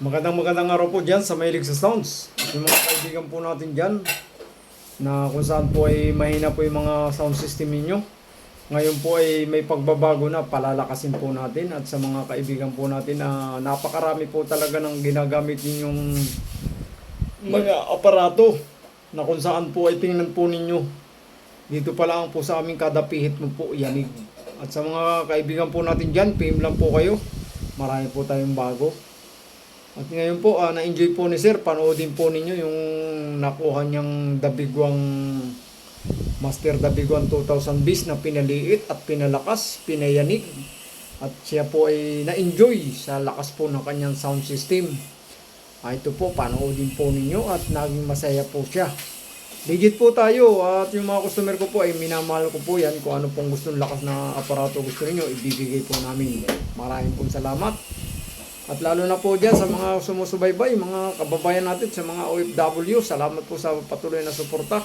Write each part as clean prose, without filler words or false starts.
Magandang araw po dyan sa Mahilig sa Sounds. Yung mga kaibigan po natin dyan na kung saan po ay mahina po yung mga sound system ninyo. Ngayon po ay may pagbabago na, palalakasin po natin. At sa mga kaibigan po natin na napakarami po talaga ng ginagamit ninyong mga aparato na kung saan po ay tingnan po ninyo. Dito pa lang po sa aming kada pihit mo po yanig. At sa mga kaibigan po natin dyan, PM lang po kayo. Marami po tayong bago. At ngayon po, na-enjoy po ni Sir, panoodin po ninyo yung nakuha niyang Dabiguang Master Dabiguang 2000 bis na pinaliit at pinalakas, pinayanig. At siya po ay na-enjoy sa lakas po ng kanyang sound system. Ito po, panoodin po ninyo at naging masaya po siya. Legit po tayo at yung mga customer ko po ay minamahal ko po yan. Kung ano pong gustong lakas na aparato gusto niyo ibibigay po namin. Maraming pong salamat. At lalo na po dyan sa mga sumusubaybay, mga kababayan natin, sa mga OFW, salamat po sa patuloy na suporta.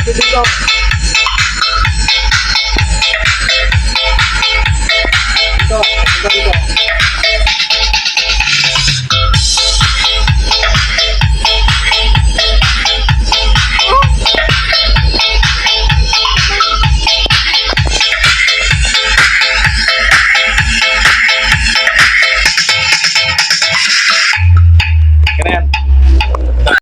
Dito. Dito. Dito.